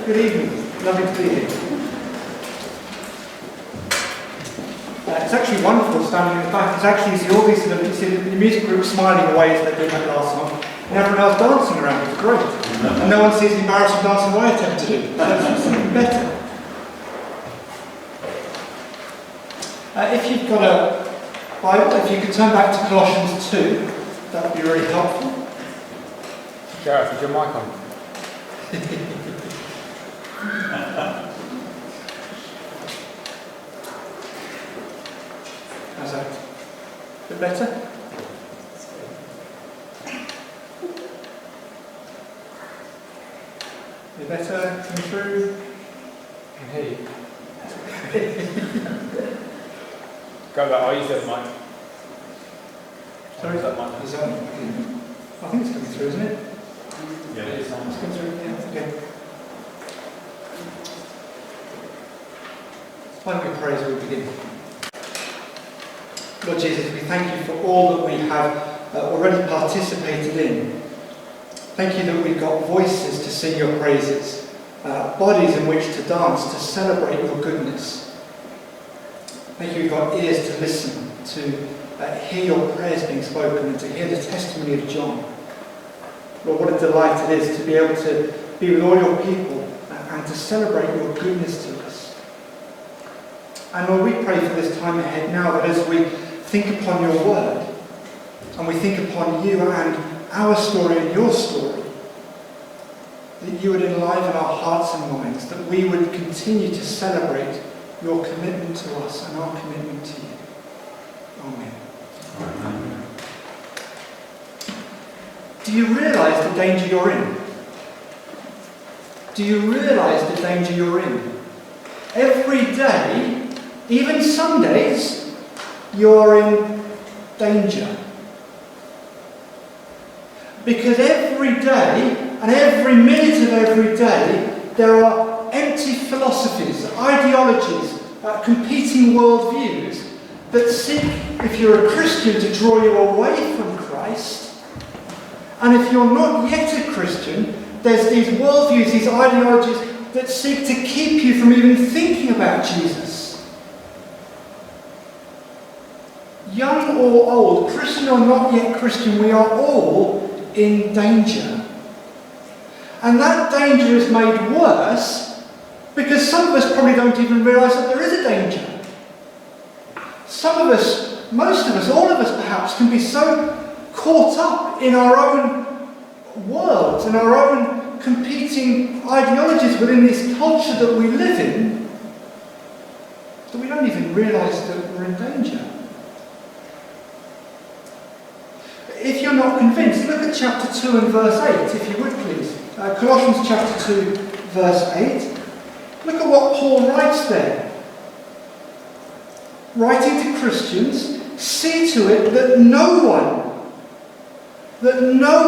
Good evening. Lovely to be here. It's actually wonderful standing in the back. It's actually, you see all these sort of, you see the music group smiling away as they're doing that last song, and everyone else dancing around. It's great. And no one sees the embarrassing dancing I attempt to do. So it's even better. If you've got a Bible, if you could turn back to Colossians 2, that would be really helpful. Gareth, is your mic on? How's that? A bit better? A bit better? Coming through? I can hear you. Go that, I'll use that mic. Sorry? Is that mic? Is that, I think it's coming through, isn't it? Yeah, it is. It's coming through, yeah, okay. Why don't we pray as we begin? Lord Jesus, we thank you for all that we have already participated in. Thank you that we've got voices to sing your praises, bodies in which to dance, to celebrate your goodness. Thank you we've got ears to listen, to hear your prayers being spoken, and to hear the testimony of John. Lord, what a delight it is to be able to be with all your people and to celebrate your goodness to us. And Lord, we pray for this time ahead now, that as we think upon your word, and we think upon you and our story and your story, that you would enliven our hearts and minds, that we would continue to celebrate your commitment to us and our commitment to you. Amen. Amen. Do you realise the danger you're in? Do you realise the danger you're in? Every day, even some days, you're in danger. Because every day, and every minute of every day, there are empty philosophies, ideologies, competing worldviews that seek, if you're a Christian, to draw you away from Christ. And if you're not yet a Christian, there's these worldviews, these ideologies that seek to keep you from even thinking about Jesus. Young or old, Christian or not yet Christian, we are all in danger. And that danger is made worse because some of us probably don't even realise that there is a danger. Some of us, most of us, all of us perhaps, can be so caught up in our own worlds, in our own competing ideologies within this culture that we live in, that we don't even realise that we're in danger. If you're not convinced, look at chapter 2 and verse 8, if you would please. Colossians chapter 2, verse 8. Look at what Paul writes there. Writing to Christians, see to it that no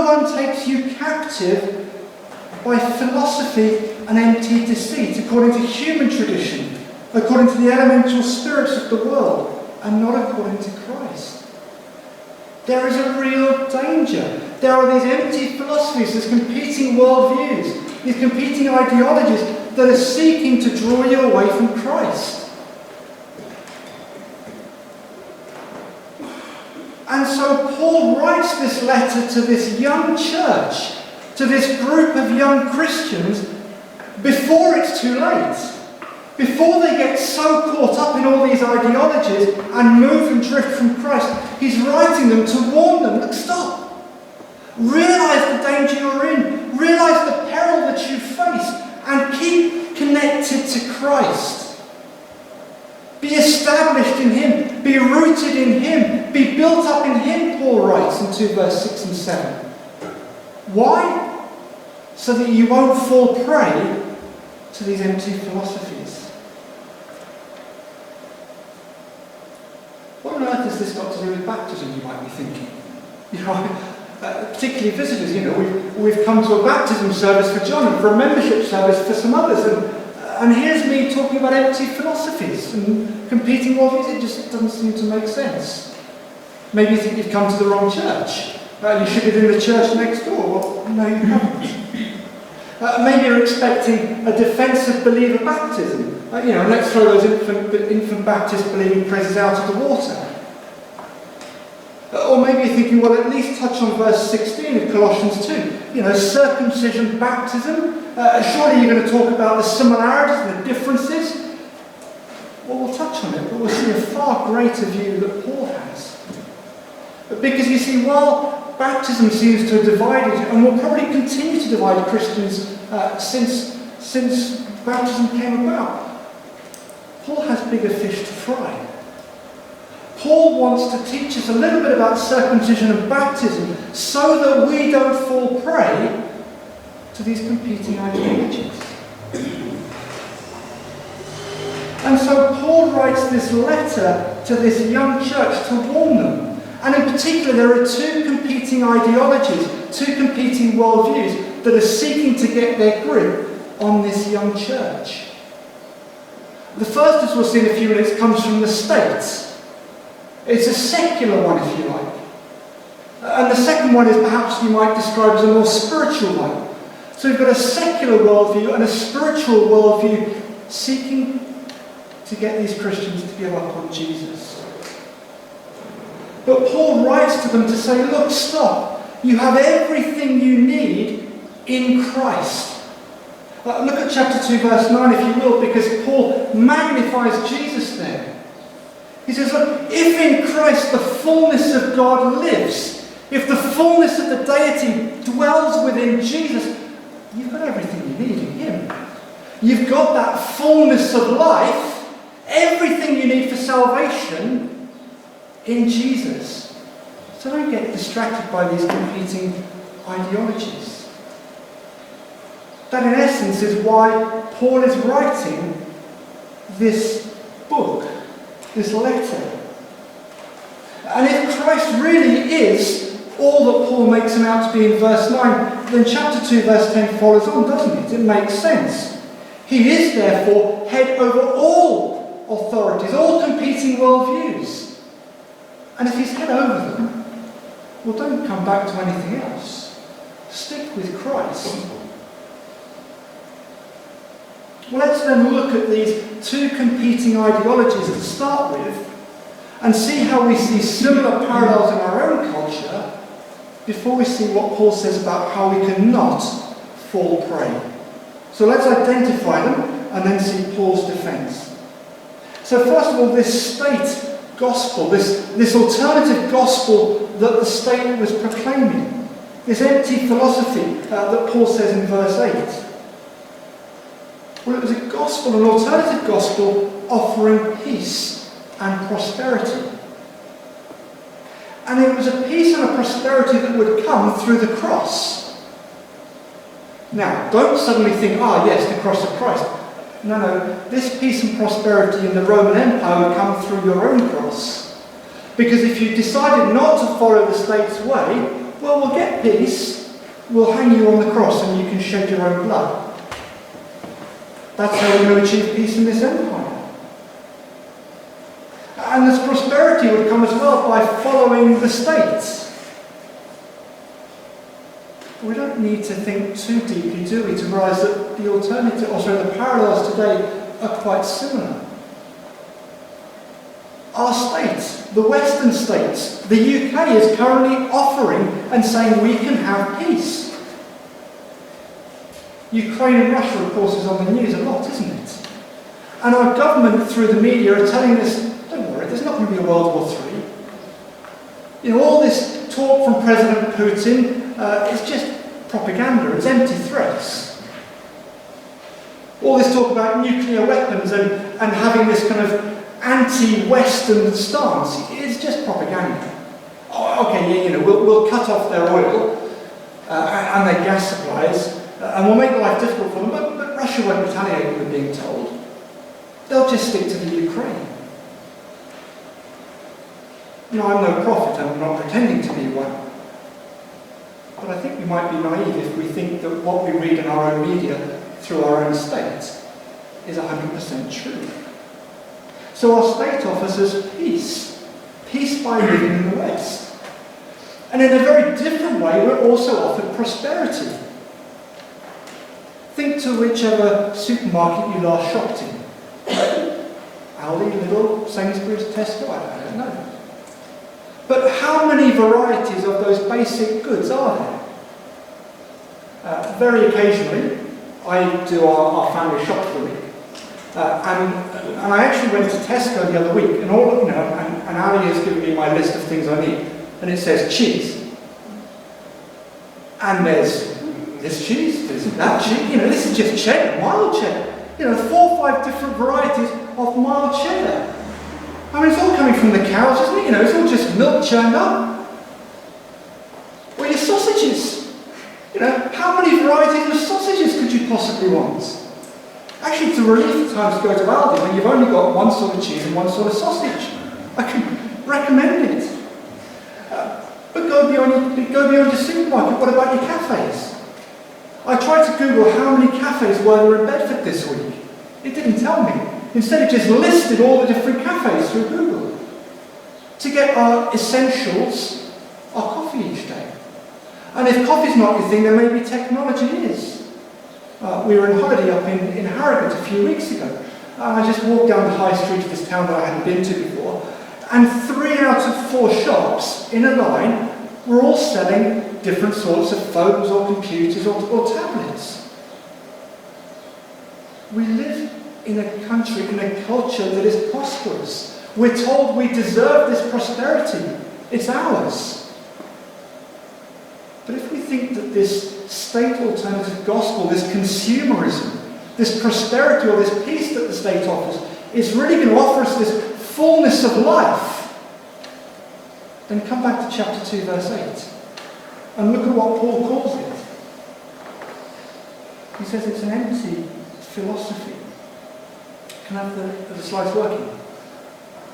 one takes you captive by philosophy and empty deceit, according to human tradition, according to the elemental spirits of the world, and not according to Christ. There is a real danger. There are these empty philosophies, these competing worldviews, these competing ideologies that are seeking to draw you away from Christ. And so Paul writes this letter to this young church, to this group of young Christians, before it's too late. Before they get so caught up in all these ideologies and move and drift from Christ, he's writing them to warn them, look, stop. Realise the danger you're in. Realise the peril that you face. And keep connected to Christ. Be established in him. Be rooted in him. Be built up in him, Paul writes in 2 verse 6 and 7. Why? So that you won't fall prey to these empty philosophies. What on earth has this got to do with baptism, you might be thinking? You know, particularly visitors, we've come to a baptism service for John and for a membership service for some others, and here's me talking about empty philosophies and competing worldviews. It just doesn't seem to make sense. Maybe you think you've come to the wrong church. You should have been in the church next door. Well, no, you haven't. Maybe you're expecting a defensive believer baptism. Let's throw those infant Baptist believing praises out of the water. Or maybe you're thinking, well, at least touch on verse 16 of Colossians 2. Circumcision, baptism. Surely you're going to talk about the similarities and the differences. Well, we'll touch on it, but we'll see a far greater view that Paul has. Because you see, while baptism seems to have divided, and will probably continue to divide Christians since baptism came about, Paul has bigger fish to fry. Paul wants to teach us a little bit about circumcision and baptism so that we don't fall prey to these competing ideologies. And so Paul writes this letter to this young church to warn them. And in particular, there are two competing ideologies, two competing worldviews that are seeking to get their grip on this young church. The first, as we'll see in a few minutes, comes from the States. It's a secular one, if you like. And the second one is perhaps you might describe as a more spiritual one. So we've got a secular worldview and a spiritual worldview seeking to get these Christians to give up on Jesus. But Paul writes to them to say, look, stop. You have everything you need in Christ. Look at chapter 2, verse 9, if you will, because Paul magnifies Jesus there. He says, look, if in Christ the fullness of God lives, if the fullness of the deity dwells within Jesus, you've got everything you need in Him. You've got that fullness of life, everything you need for salvation in Jesus. So don't get distracted by these competing ideologies. That in essence is why Paul is writing this book, this letter. And if Christ really is all that Paul makes him out to be in verse 9, then chapter 2 verse 10 follows on, doesn't it? It makes sense. He is therefore head over all authorities, all competing worldviews. And if he's head over them, well, don't come back to anything else. Stick with Christ. Well, let's then look at these two competing ideologies to start with and see how we see similar parallels in our own culture before we see what Paul says about how we cannot fall prey. So let's identify them and then see Paul's defense. So first of all, this state gospel, this alternative gospel that the state was proclaiming, this empty philosophy that Paul says in verse 8. Well, it was a gospel, an alternative gospel offering peace and prosperity. And it was a peace and a prosperity that would come through the cross. Now, don't suddenly think, yes, the cross of Christ. No, this peace and prosperity in the Roman Empire would come through your own cross. Because if you decided not to follow the state's way, well, we'll get peace, we'll hang you on the cross and you can shed your own blood. That's how we're going to achieve peace in this empire. And this prosperity would come as well by following the states. We don't need to think too deeply, do we, to realise that the parallels today are quite similar. Our states, the Western states, the UK is currently offering and saying we can have peace. Ukraine and Russia, of course, is on the news a lot, isn't it? And our government, through the media, are telling us, don't worry, there's not going to be a World War III. All this talk from President Putin is just propaganda, it's empty threats. All this talk about nuclear weapons and having this kind of anti-Western stance is just propaganda. We'll cut off their oil and their gas supplies, and we'll make life difficult for them, but Russia won't retaliate, we're being told. They'll just stick to the Ukraine. I'm no prophet, I'm not pretending to be one. But I think we might be naive if we think that what we read in our own media through our own state is 100% true. So our state offers us peace by living in the West. And in a very different way, we're also offered prosperity. Think to whichever supermarket you last shopped in. Aldi, Lidl, Sainsbury's, Tesco, I don't know. But how many varieties of those basic goods are there? Very occasionally, I do our family shop for the week. And I actually went to Tesco the other week, and and Ali has given me my list of things I need, and it says cheese. And there's this cheese, there's that cheese, this is just cheddar, mild cheddar. 4 or 5 different varieties of mild cheddar. I mean, it's all coming from the cows, isn't it? It's all just milk churned up. Or your sausages. How many varieties of sausages could you possibly want? Actually, it's a relief at times to go to Aldi when you've only got one sort of cheese and one sort of sausage. I can recommend it. But go beyond your supermarket. What about your cafes? I tried to Google how many cafes were there in Bedford this week. It didn't tell me. Instead, it just listed all the different cafes through Google. To get our essentials, our coffee each day. And if coffee's not your thing, then maybe technology is. We were on holiday up in Harrogate a few weeks ago. I just walked down the high street of this town that I hadn't been to before, and 3 out of 4 shops in a line were all selling different sorts of phones or computers or tablets. We live in a country, in a culture that is prosperous. We're told we deserve this prosperity. It's ours. But if we think that this state alternative gospel, this consumerism, this prosperity or this peace that the state offers is really going to offer us this fullness of life, then come back to chapter 2, verse 8, and look at what Paul calls it. He says it's an empty philosophy. Can I have the slides working?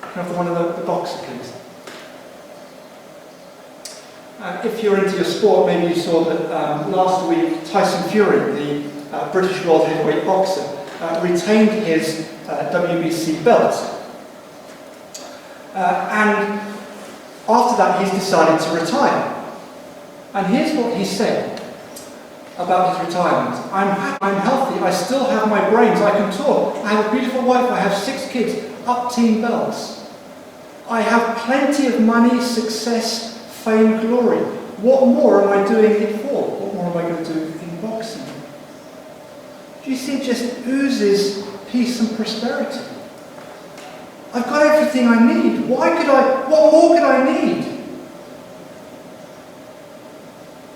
Can I have the one in the boxer, please? If you're into your sport, maybe you saw that last week Tyson Fury, the British world heavyweight boxer, retained his WBC belt. And after that, he's decided to retire. And here's what he said about his retirement. I'm healthy, I still have my brains, I can talk, I have a beautiful wife, I have 6 kids, up team belts. I have plenty of money, success, fame, glory. What more am I doing it for? What more am I going to do in boxing? Do you see, it just oozes peace and prosperity. I've got everything I need. What more could I need?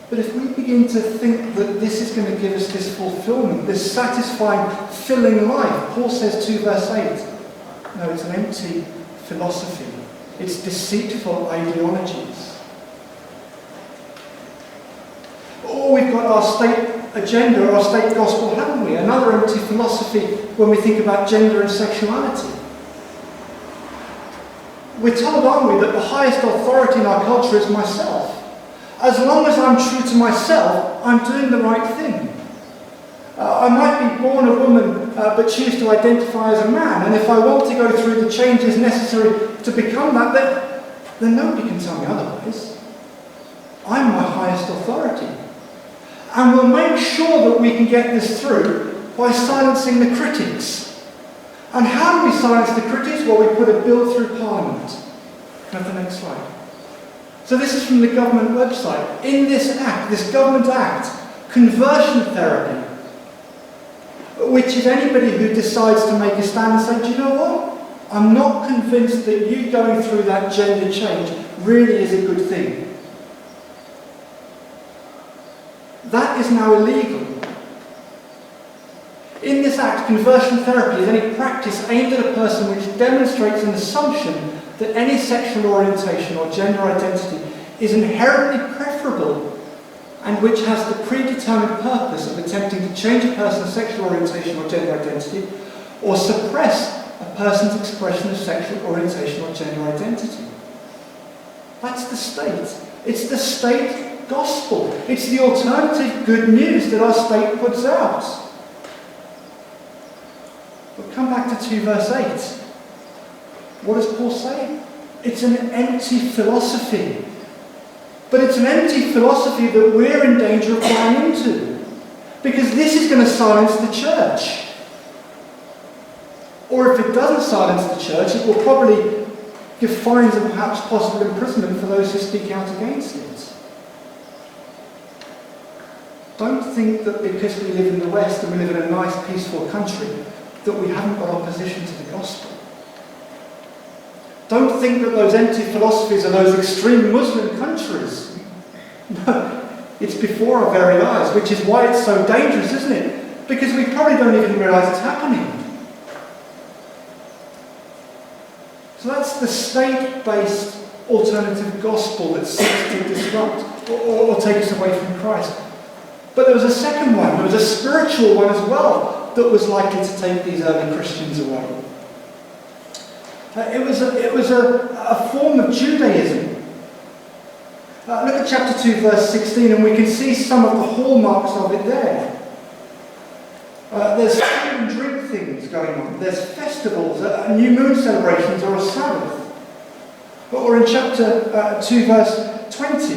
But if we begin to think that this is going to give us this fulfillment, this satisfying, filling life, Paul says 2 verse 8, no, it's an empty philosophy. It's deceitful ideologies. Or we've got our state agenda, our state gospel, haven't we? Another empty philosophy when we think about gender and sexuality. We're told, aren't we, that the highest authority in our culture is myself. As long as I'm true to myself, I'm doing the right thing. I might be born a woman, but choose to identify as a man, and if I want to go through the changes necessary to become that, then nobody can tell me otherwise. I'm my highest authority. And we'll make sure that we can get this through by silencing the critics. And how do we silence the critics? Well, we put a bill through Parliament. Can I have the next slide? So this is from the government website. In this act, this government act, conversion therapy, which is anybody who decides to make a stand and say, do you know what? I'm not convinced that you going through that gender change really is a good thing. That is now illegal. In this act, conversion therapy is any practice aimed at a person which demonstrates an assumption that any sexual orientation or gender identity is inherently preferable and which has the predetermined purpose of attempting to change a person's sexual orientation or gender identity or suppress a person's expression of sexual orientation or gender identity. That's the state. It's the state gospel. It's the alternative good news that our state puts out. But come back to 2 verse 8. What does Paul say? It's an empty philosophy. But it's an empty philosophy that we're in danger of buying into. Because this is going to silence the church. Or if it doesn't silence the church, it will probably give fines and perhaps possible imprisonment for those who speak out against it. Don't think that because we live in the West and we live in a nice, peaceful country, that we haven't got opposition to the gospel. Don't think that those empty philosophies are those extreme Muslim countries. No, it's before our very eyes, which is why it's so dangerous, isn't it? Because we probably don't even realise it's happening. So that's the state-based alternative gospel that seeks to disrupt or take us away from Christ. But there was a second one, there was a spiritual one as well, that was likely to take these early Christians away. It was a form of Judaism. Look at chapter 2, verse 16, and we can see some of the hallmarks of it there. There's food and drink things going on. There's festivals, new moon celebrations, or a Sabbath. Or in chapter 2, verse 20,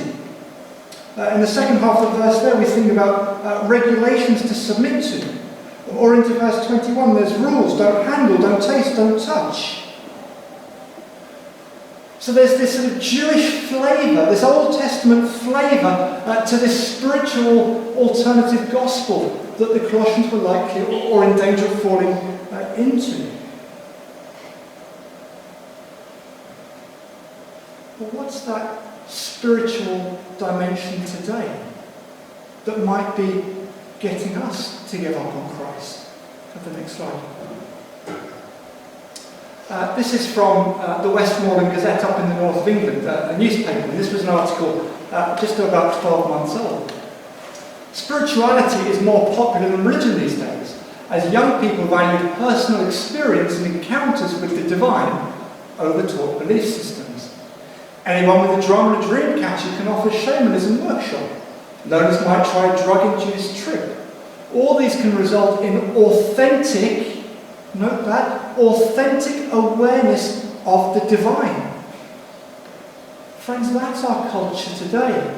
in the second half of the verse there, we think about regulations to submit to. Or into verse 21, there's rules: don't handle, don't taste, don't touch. So there's this sort of Jewish flavour, this Old Testament flavour to this spiritual alternative gospel that the Colossians were likely or in danger of falling into. But what's that spiritual dimension today that might be getting us to give up on Christ? Have the next slide. This is from the Westmoreland Gazette up in the north of England, a newspaper, and this was an article just about 12 months old. Spirituality is more popular than religion these days, as young people value personal experience and encounters with the divine over taught belief systems. Anyone with a drum and a dream catcher can offer shamanism workshop. Learners might try a drug-induced trip. All these can result in authentic, note that, authentic awareness of the divine. Friends, that's our culture today.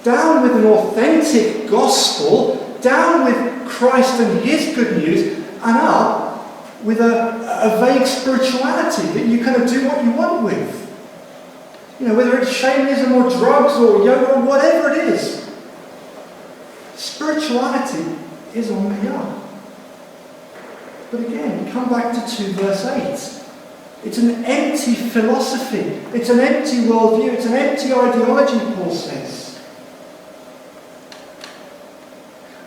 Down with an authentic gospel, down with Christ and his good news, and up with a vague spirituality that you kind of do what you want with. You know, whether it's shamanism or drugs or yoga or whatever it is. Spirituality is on the up. But again, come back to 2 verse 8. It's an empty philosophy. It's an empty worldview. It's an empty ideology, Paul says.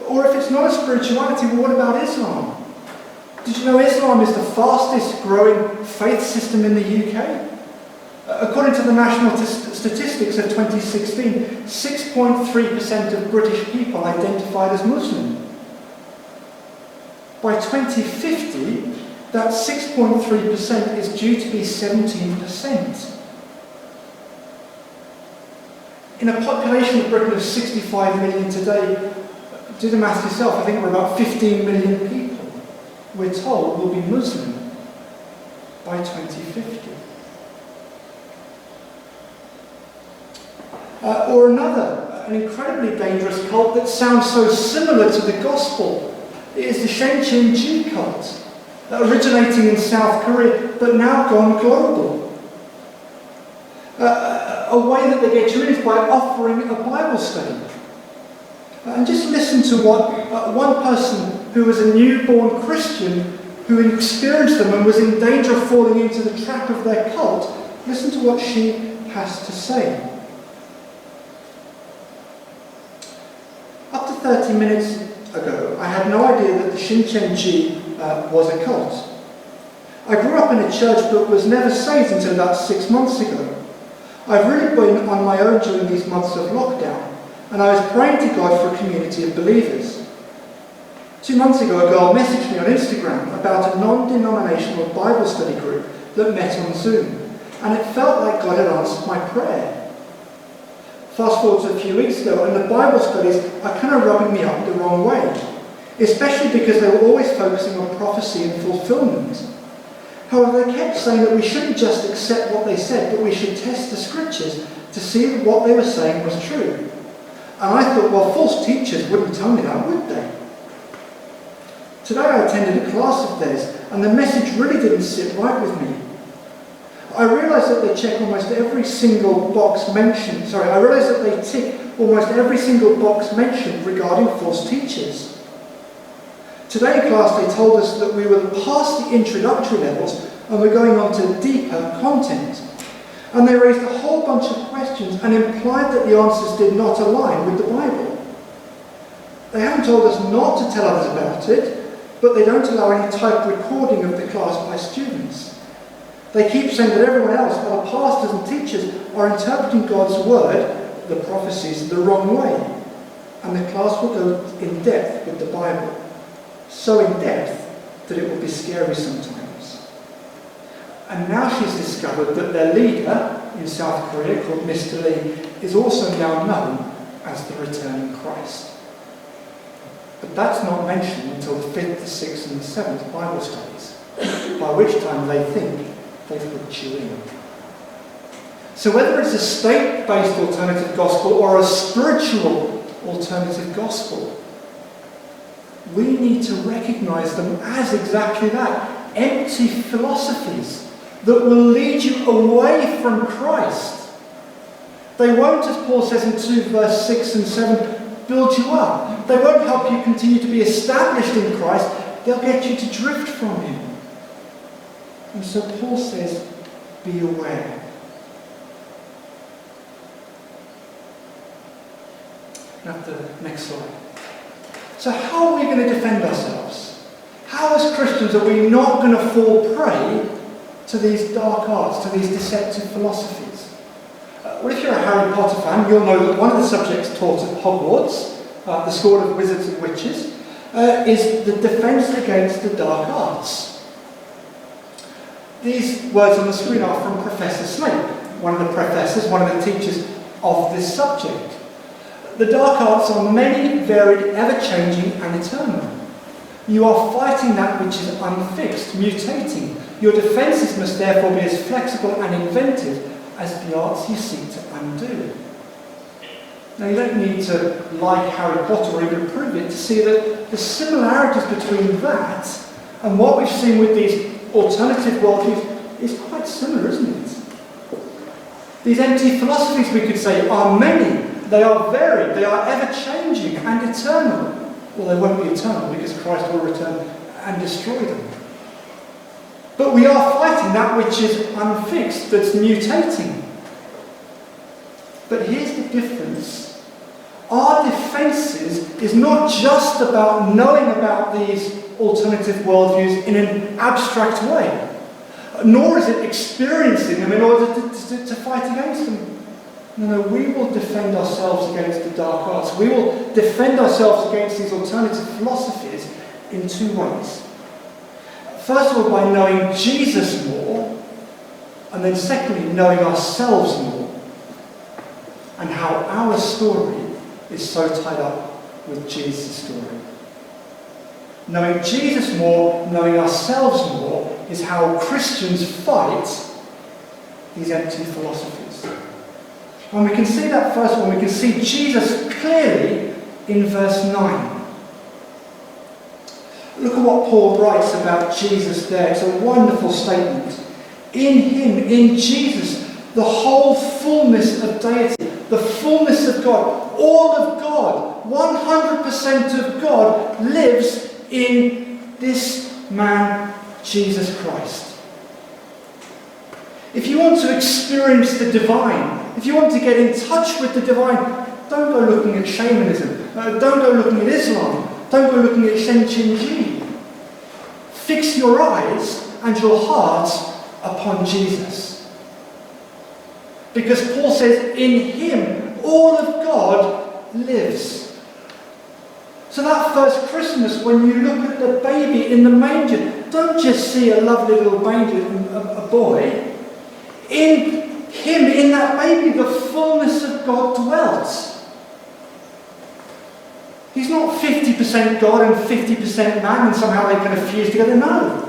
Or if it's not a spirituality, well, what about Islam? Did you know Islam is the fastest growing faith system in the UK? According to the national statistics of 2016, 6.3% of British people identified as Muslim. By 2050, that 6.3% is due to be 17%. In a population of Britain of 65 million today, do the math yourself, I think we're about 15 million people, we're told, will be Muslim by 2050. Or another, an incredibly dangerous cult that sounds so similar to the gospel is the Shincheonji cult, originating in South Korea, but now gone global. A way that they get you in is by offering a Bible study. And just listen to what one person who was a newborn Christian who experienced them and was in danger of falling into the trap of their cult, listen to what she has to say. Up to 30 minutes ago, I had no idea that the Shincheonji was a cult. I grew up in a church but was never saved until about 6 months ago. I've really been on my own during these months of lockdown, and I was praying to God for a community of believers. 2 months ago, a girl messaged me on Instagram about a non-denominational Bible study group that met on Zoom, and it felt like God had answered my prayer. Fast forward to a few weeks ago, and the Bible studies are kind of rubbing me up the wrong way, especially because they were always focusing on prophecy and fulfillment. However, they kept saying that we shouldn't just accept what they said, but we should test the scriptures to see that what they were saying was true. And I thought, well, false teachers wouldn't tell me that, would they? Today I attended a class of theirs, and the message really didn't sit right with me. I realised that they check almost every single box mentioned. I realised that they tick almost every single box mentioned regarding false teachers. Today in class they told us that we were past the introductory levels and we're going on to deeper content. And they raised a whole bunch of questions and implied that the answers did not align with the Bible. They haven't told us not to tell others about it, but they don't allow any typed recording of the class by students. They keep saying that everyone else, other pastors and teachers, are interpreting God's word, the prophecies, the wrong way. And the class will go in depth with the Bible. So in depth that it will be scary sometimes. And now she's discovered that their leader in South Korea, called Mr. Lee, is also now known as the returning Christ. But that's not mentioned until the 5th, the 6th and the 7th Bible studies, by which time they think they've put you in. So whether it's a state-based alternative gospel or a spiritual alternative gospel, we need to recognise them as exactly that, empty philosophies that will lead you away from Christ. They won't, as Paul says in 2 verse 6 and 7, build you up. They won't help you continue to be established in Christ. They'll get you to drift from Him. And so Paul says, be aware. Now the next slide. So how are we going to defend ourselves? How as Christians are we not going to fall prey to these dark arts, to these deceptive philosophies? Well, if you're a Harry Potter fan, you'll know that one of the subjects taught at Hogwarts, the school of wizards and witches, is the defence against the dark arts. These words on the screen are from Professor Snape, one of the professors, one of the teachers of this subject. The dark arts are many, varied, ever-changing and eternal. You are fighting that which is unfixed, mutating. Your defences must therefore be as flexible and inventive as the arts you seek to undo. Now you don't need to like Harry Potter or even prove it to see that the similarities between that and what we've seen with these alternative worldviews is quite similar, isn't it? These empty philosophies, we could say, are many. They are varied, they are ever-changing and eternal. Well, they won't be eternal because Christ will return and destroy them. But we are fighting that which is unfixed, that's mutating. But here's the difference. Our defences is not just about knowing about these alternative worldviews in an abstract way, nor is it experiencing them in order to fight against them. No, we will defend ourselves against the dark arts. We will defend ourselves against these alternative philosophies in two ways. First of all, by knowing Jesus more, and then secondly, knowing ourselves more, and how our story is so tied up with Jesus' story. Knowing Jesus more, knowing ourselves more, is how Christians fight these empty philosophies. And we can see that first one, we can see Jesus clearly in verse 9. Look at what Paul writes about Jesus there. It's a wonderful statement. In Him, in Jesus, the whole fullness of deity, the fullness of God, all of God, 100% of God lives in this man, Jesus Christ. If you want to experience the divine, if you want to get in touch with the divine, don't go looking at shamanism. Don't go looking at Islam. Don't go looking at Shen Qin Ji. Fix your eyes and your hearts upon Jesus. Because Paul says, in Him, all of God lives. So that first Christmas, when you look at the baby in the manger, don't just see a lovely little baby, a boy. In Him, in that baby, the fullness of God dwells. He's not 50% God and 50% man and somehow they kind of fuse together. No.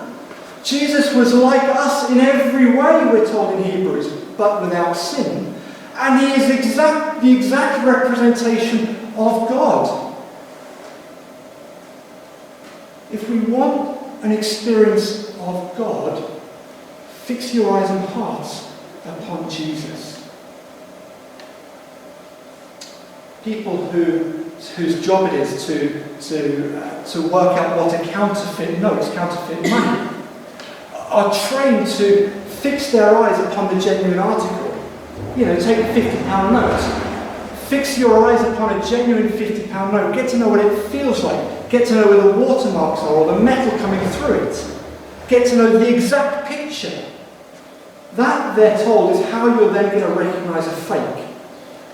Jesus was like us in every way, we're told in Hebrews, but without sin. And He is the exact representation of God. If we want an experience of God, fix your eyes and hearts upon Jesus. People whose job it is to work out what a counterfeit note, counterfeit money, are trained to fix their eyes upon the genuine article. You know, take a £50 note. Fix your eyes upon a genuine £50 note. Get to know what it feels like. Get to know where the watermarks are or the metal coming through it. Get to know the exact picture. That, they're told, is how you're then going to recognise a fake.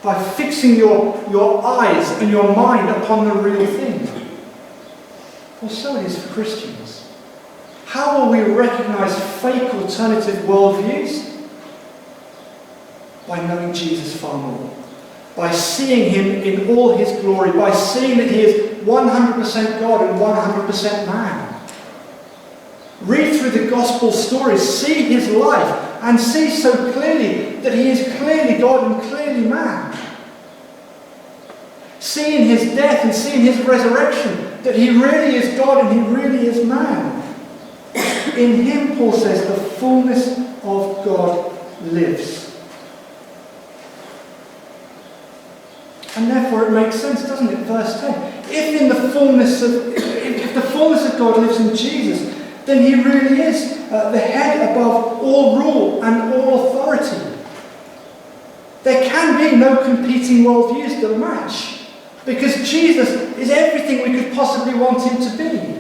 By fixing your eyes and your mind upon the real thing. Well, so it is for Christians. How will we recognise fake alternative worldviews? By knowing Jesus far more. By seeing him in all his glory. By seeing that he is 100% God and 100% man. Read through the gospel stories, see his life, and see so clearly that he is clearly God and clearly man. See in his death and see in his resurrection that he really is God and he really is man. In him, Paul says, the fullness of God lives. And therefore it makes sense, doesn't it? Verse 10. If the fullness of God lives in Jesus, then he really is the head above all rule and all authority. There can be no competing worldviews that match, because Jesus is everything we could possibly want him to be.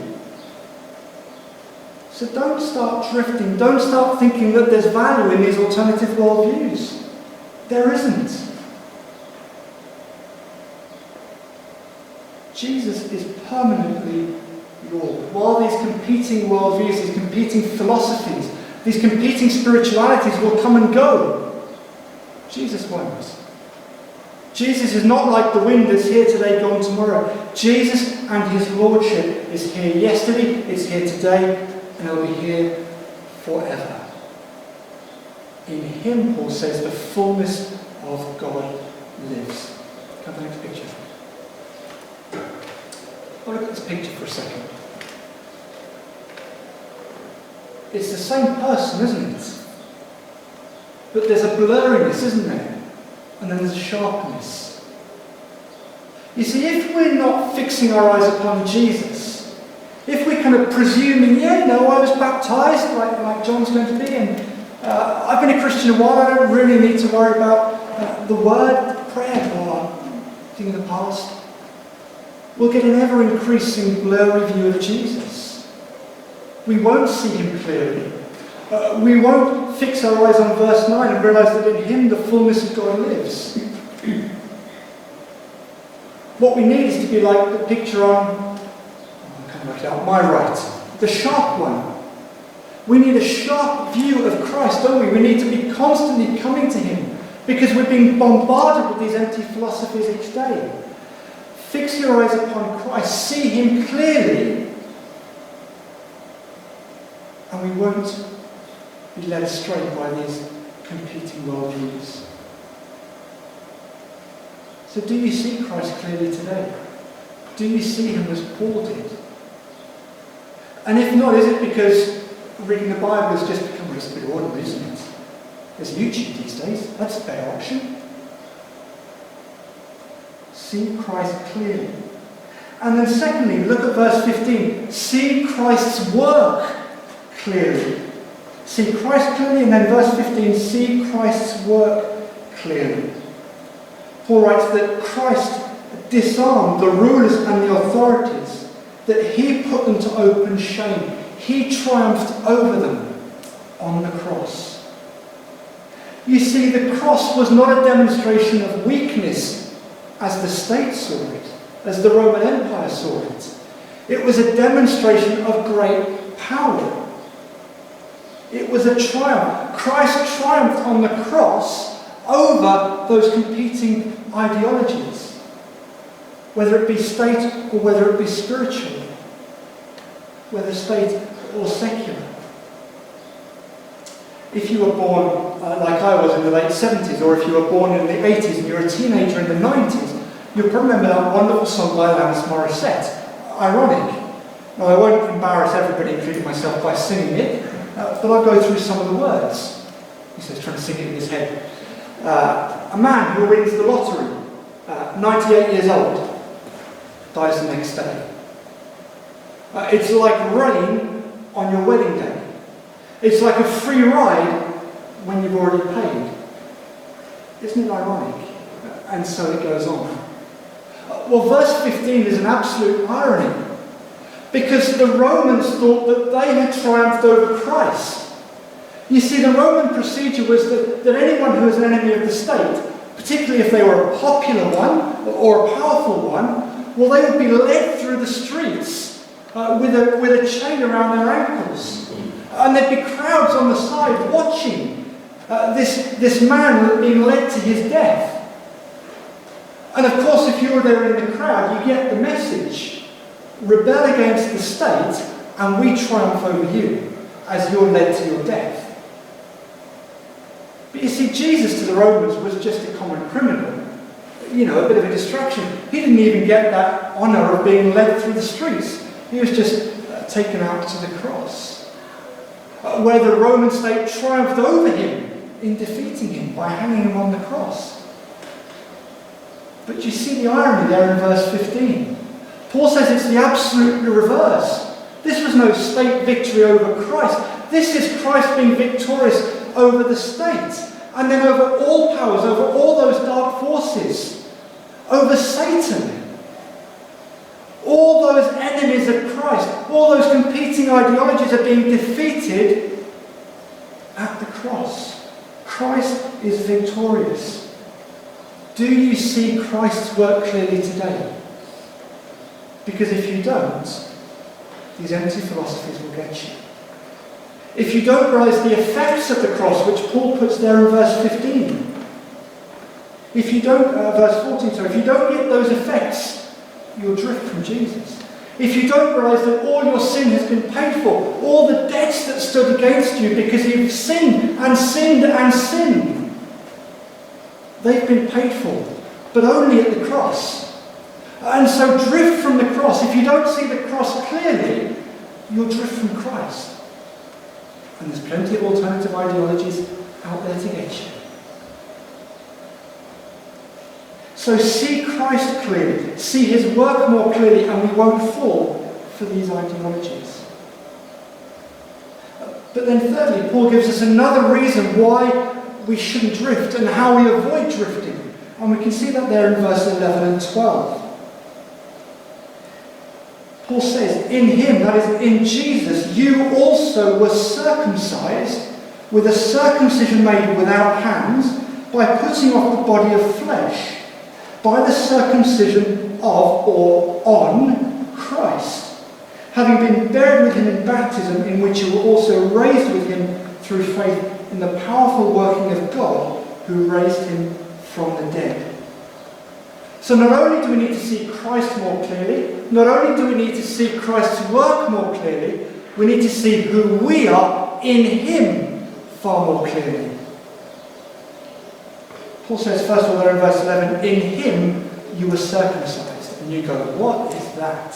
So don't start drifting. Don't start thinking that there's value in these alternative worldviews. There isn't. Jesus is permanently Lord. While these competing worldviews, these competing philosophies, these competing spiritualities will come and go, Jesus won't. Jesus is not like the wind that's here today, gone tomorrow. Jesus and his lordship is here yesterday, it's here today, and it'll be here forever. In him, Paul says, the fullness of God lives. Come to the next picture. Oh, look at this picture for a second. It's the same person, isn't it? But there's a blurriness, isn't there? And then there's a sharpness. You see, if we're not fixing our eyes upon Jesus, if we're kind of presuming, I was baptised like John's going to be, and I've been a Christian a while, I don't really need to worry about the word, the prayer, or thing in the past, we'll get an ever-increasing blurry view of Jesus. We won't see him clearly. We won't fix our eyes on verse 9 and realise that in him the fullness of God lives. What we need is to be like the picture on, I can't work it out, my right, the sharp one. We need a sharp view of Christ, don't we? We need to be constantly coming to him because we're being bombarded with these empty philosophies each day. Fix your eyes upon Christ, see him clearly, and we won't be led astray by these competing worldviews. So do you see Christ clearly today? Do you see him as Paul did? And if not, is it because reading the Bible has just become just a bit ordinary, isn't it? There's YouTube these days, that's a better option. See Christ clearly. And then secondly, look at verse 15. See Christ's work clearly. See Christ clearly, and then verse 15, see Christ's work clearly. Paul writes that Christ disarmed the rulers and the authorities, that he put them to open shame. He triumphed over them on the cross. You see, the cross was not a demonstration of weakness as the state saw it, as the Roman Empire saw it. It was a demonstration of great power. It was a triumph. Christ triumphed on the cross over those competing ideologies, whether it be state or whether it be spiritual, whether state or secular. If you were born like I was in the late 70s, or if you were born in the 80s and you're a teenager in the 90s, you'll probably remember that wonderful song by Alanis Morissette, Ironic. Now, I won't embarrass everybody, including myself, by singing it, but I'll go through some of the words. He says, trying to sing it in his head. A man who wins the lottery, 98 years old, dies the next day. It's like rain on your wedding day. It's like a free ride when you've already paid. Isn't it ironic? And so it goes on. Well, verse 15 is an absolute irony, because the Romans thought that they had triumphed over Christ. You see, the Roman procedure was that anyone who was an enemy of the state, particularly if they were a popular one or a powerful one, well, they would be led through the streets with a chain around their ankles. And there'd be crowds on the side watching this man being led to his death. And of course, if you were there in the crowd, you get the message: rebel against the state and we triumph over you as you're led to your death. But you see, Jesus to the Romans was just a common criminal, a bit of a distraction. He didn't even get that honour of being led through the streets. He was just taken out to the cross, where the Roman state triumphed over him in defeating him by hanging him on the cross. But you see the irony there in verse 15. Paul says it's the absolute reverse. This was no state victory over Christ. This is Christ being victorious over the state, and then over all powers, over all those dark forces, over Satan. All those enemies of Christ, all those competing ideologies are being defeated at the cross. Christ is victorious. Do you see Christ's work clearly today? Because if you don't, these empty philosophies will get you. If you don't realise the effects of the cross, which Paul puts there in verse 15, if you don't, verse 14, if you don't get those effects, you'll drift from Jesus. If you don't realise that all your sin has been paid for, all the debts that stood against you because you've sinned and sinned and sinned, they've been paid for, but only at the cross. And so drift from the cross. If you don't see the cross clearly, you'll drift from Christ. And there's plenty of alternative ideologies out there to get you. So see Christ clearly, see his work more clearly, and we won't fall for these ideologies. But then thirdly, Paul gives us another reason why we shouldn't drift and how we avoid drifting. And we can see that there in verse 11 and 12. Paul says, in him, that is in Jesus, you also were circumcised with a circumcision made without hands, by putting off the body of flesh, by the circumcision of or on Christ, having been buried with him in baptism, in which you were also raised with him through faith in the powerful working of God, who raised him from the dead. So not only do we need to see Christ more clearly, not only do we need to see Christ's work more clearly, we need to see who we are in him far more clearly. Paul says, first of all, there in verse 11, in him you were circumcised. And you go, what is that?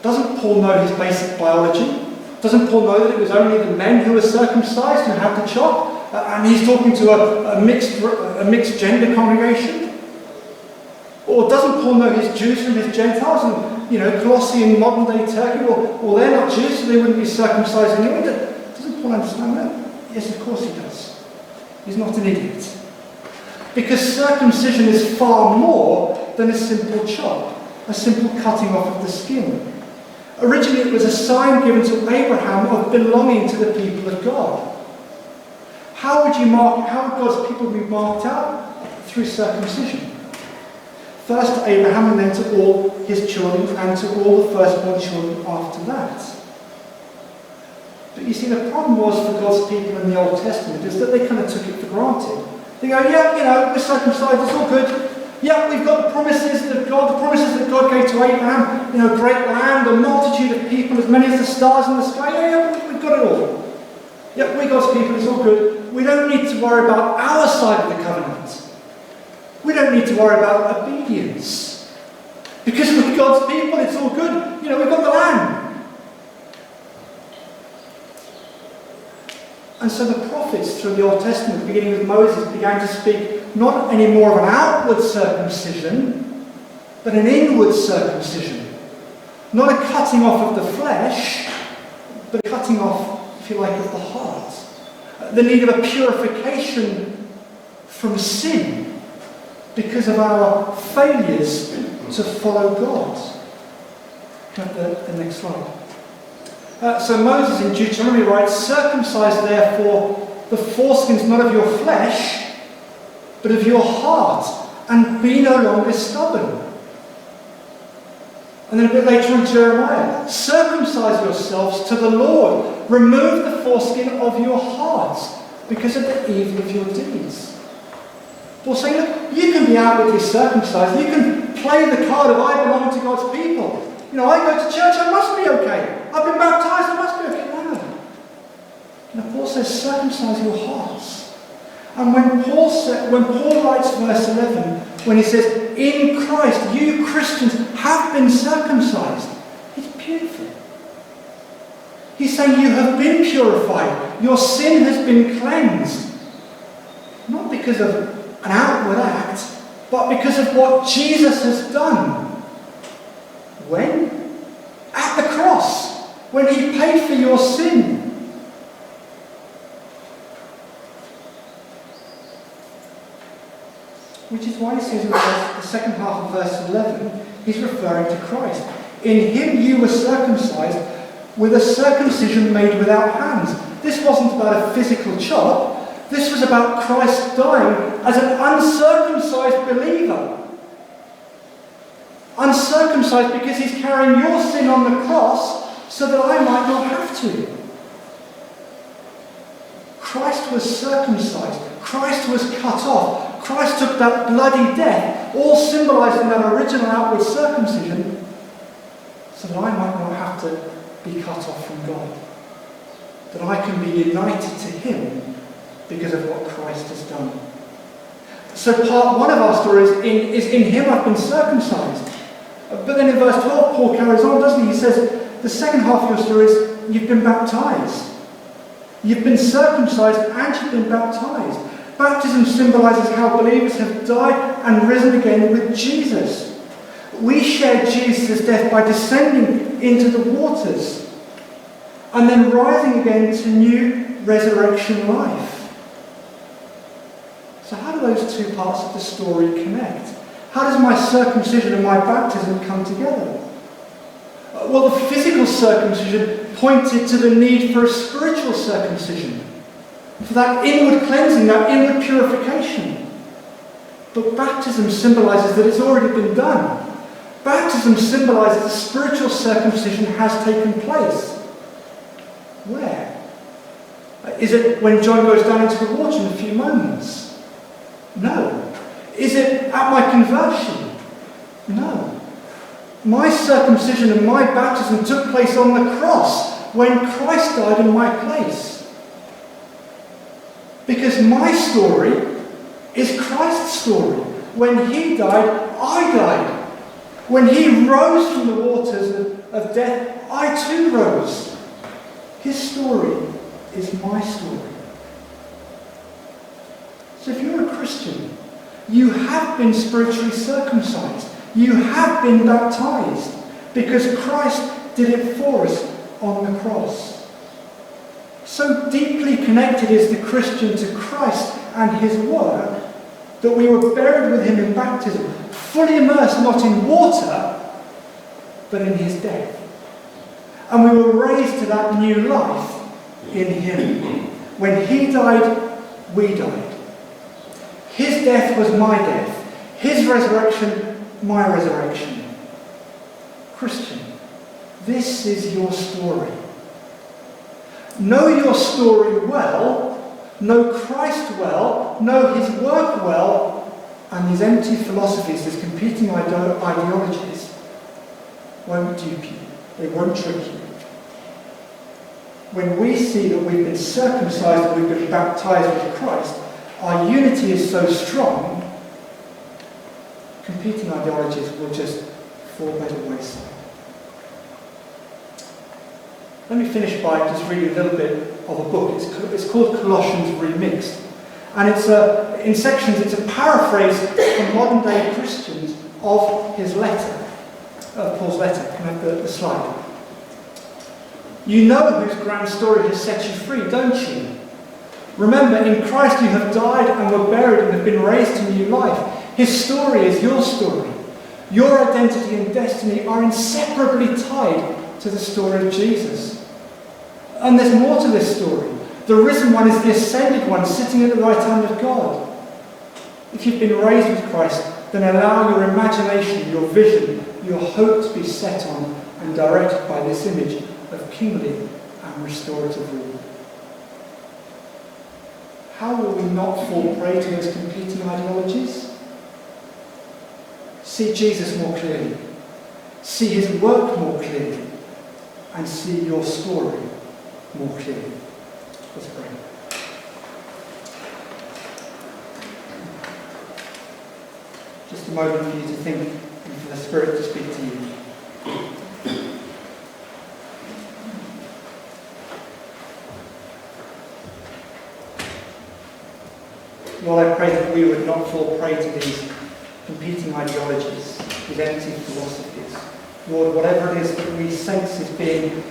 Doesn't Paul know his basic biology? Doesn't Paul know that it was only the men who were circumcised who had the chop? And he's talking to a mixed gender congregation? Or doesn't Paul know his Jews from his Gentiles? And, Colossae in modern day Turkey, well, they're not Jews, so they wouldn't be circumcised anyway. Doesn't Paul understand that? Yes, of course he does. He's not an idiot. Because circumcision is far more than a simple chop, a simple cutting off of the skin. Originally it was a sign given to Abraham of belonging to the people of God. How would God's people be marked out? Through circumcision. First to Abraham and then to all his children and to all the firstborn children after that. But you see, the problem was for God's people in the Old Testament is that they kind of took it for granted. They go, we're circumcised, it's all good. Yeah, we've got the promises that God gave to Abraham, great land, a multitude of people, as many as the stars in the sky. We've got it all. Yeah, we're God's people, it's all good. We don't need to worry about our side of the covenant. We don't need to worry about obedience. Because we're God's people, it's all good. You know, we've got the land. And so the prophets through the Old Testament, beginning with Moses, began to speak not anymore of an outward circumcision, but an inward circumcision. Not a cutting off of the flesh, but a cutting off, if you like, of the heart. The need of a purification from sin because of our failures to follow God. Can I have the next slide? So Moses in Deuteronomy writes, "Circumcise therefore the foreskins not of your flesh, but of your heart, and be no longer stubborn." And then a bit later in Jeremiah, "Circumcise yourselves to the Lord, remove the foreskin of your hearts, because of the evil of your deeds." Paul's saying, look, you can be outwardly circumcised, you can play the card of I belong to God's people. You know, I go to church, I must be okay. I've been baptized, I must be okay. No. Now Paul says, circumcise your hearts. And when Paul writes verse 11, when he says, "In Christ, you Christians have been circumcised," it's beautiful. He's saying you have been purified. Your sin has been cleansed. Not because of an outward act, but because of what Jesus has done. When? At the cross. When he paid for your sin. Which is why he says in the second half of verse 11, he's referring to Christ. "In him you were circumcised with a circumcision made without hands." This wasn't about a physical chop. This was about Christ dying as an uncircumcised believer. Uncircumcised because he's carrying your sin on the cross so that I might not have to. Christ was circumcised. Christ was cut off. Christ took that bloody death, all symbolised in that original outward circumcision, so that I might not have to be cut off from God. That I can be united to him because of what Christ has done. So part one of our story is in him I've been circumcised. But then in verse 12, Paul carries on, doesn't he? He says, the second half of your story is you've been baptized. You've been circumcised and you've been baptized. Baptism symbolises how believers have died and risen again with Jesus. We share Jesus' death by descending into the waters and then rising again to new resurrection life. So how do those two parts of the story connect? How does my circumcision and my baptism come together? Well, the physical circumcision pointed to the need for a spiritual circumcision, for that inward cleansing, that inward purification. But baptism symbolises that it's already been done. Baptism symbolises that spiritual circumcision has taken place. Where? Is it when John goes down into the water in a few moments? No. Is it at my conversion? No. My circumcision and my baptism took place on the cross when Christ died in my place. Because my story is Christ's story. When he died, I died. When he rose from the waters of death, I too rose. His story is my story. So if you're a Christian, you have been spiritually circumcised. You have been baptized because Christ did it for us on the cross. So deeply connected is the Christian to Christ and his work that we were buried with him in baptism, fully immersed not in water, but in his death. And we were raised to that new life in him. When he died, we died. His death was my death. His resurrection, my resurrection. Christian, this is your story. Know your story well, know Christ well, know his work well, and these empty philosophies, these competing ideologies, won't dupe you. They won't trick you. When we see that we've been circumcised and we've been baptized with Christ, our unity is so strong, competing ideologies will just fall by the wayside. Let me finish by just reading a little bit of a book. It's called Colossians Remixed. And in sections, it's a paraphrase for modern day Christians of his letter, Paul's letter. Can I have the slide? You know whose grand story has set you free, don't you? Remember, in Christ you have died and were buried and have been raised to new life. His story is your story. Your identity and destiny are inseparably tied to the story of Jesus. And there's more to this story. The risen one is the ascended one sitting at the right hand of God. If you've been raised with Christ, then allow your imagination, your vision, your hope to be set on and directed by this image of kingly and restorative rule. How will we not fall prey to those competing ideologies? See Jesus more clearly. See his work more clearly. And see your story more clearly. Let's pray. Just a moment for you to think and for the Spirit to speak to you. Lord, I pray that we would not fall prey to these competing ideologies, these empty philosophies. Lord, whatever it is that we sense is being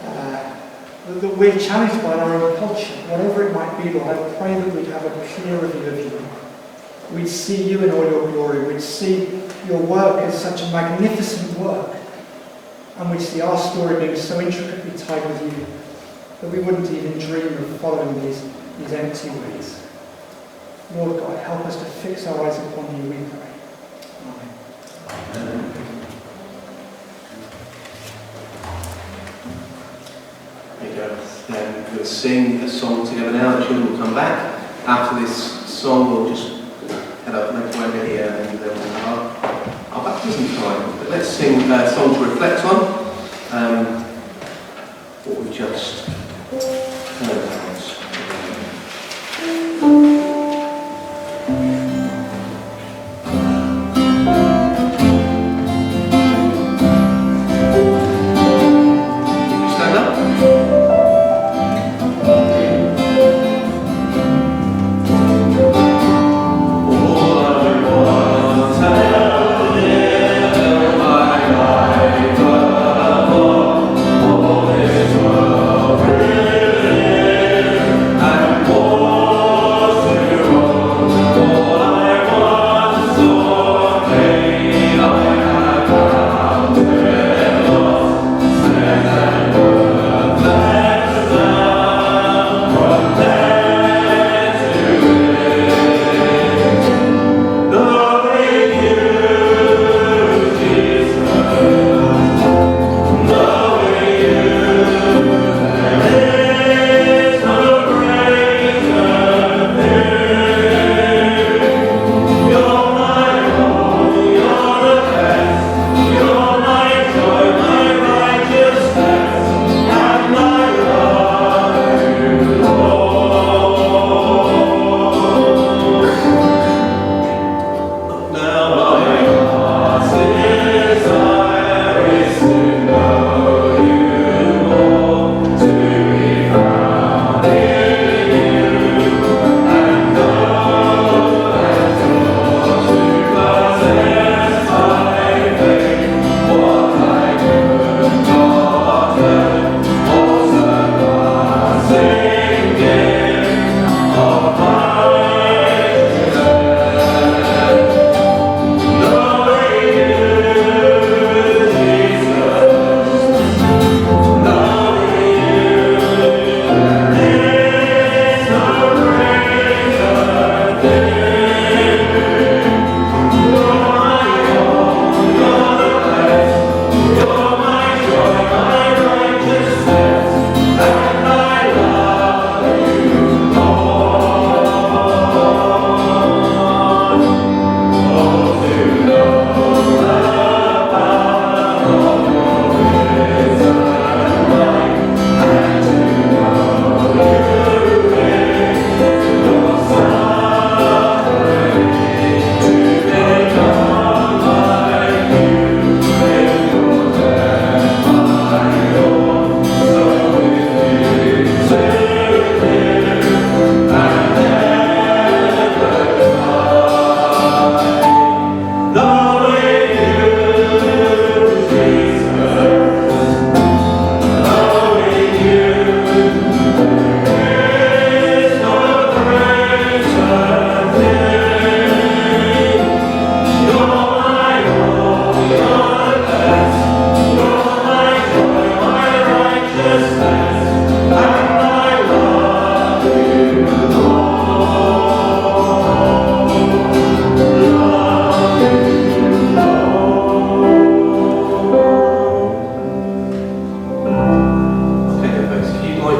that we're challenged by our own culture, whatever it might be, Lord, I pray that we'd have a clear view of you. We'd see you in all your glory. We'd see your work as such a magnificent work. And we'd see our story being so intricately tied with you that we wouldn't even dream of following these empty ways. Lord God, help us to fix our eyes upon you, we pray. Amen. Amen. We'll sing a song together now. The children will come back. After this song, we'll just head up, make our way here, and then we'll have our baptism time. But let's sing a song to reflect on what we just heard about. Oh,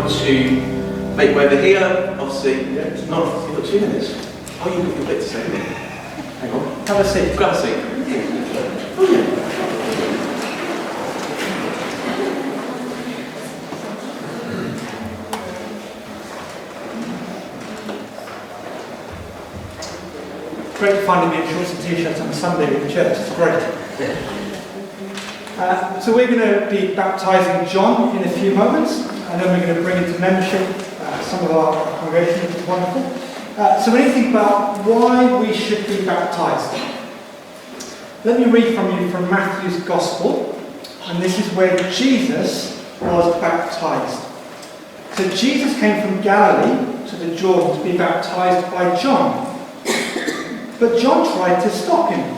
want to make way over here, obviously, it's not, you've got 2 minutes. Oh, you've got your bit to say. Hang on. Have a seat. Grab a seat. Oh, yeah. Great finding me in shorts and t-shirts on a Sunday with the church. It's great. So we're going to be baptising John in a few moments, and then we're going to bring into membership some of our congregation, which is wonderful. So when you think about why we should be baptised, let me read from you from Matthew's Gospel, and this is where Jesus was baptised. So Jesus came from Galilee to the Jordan to be baptised by John. But John tried to stop him.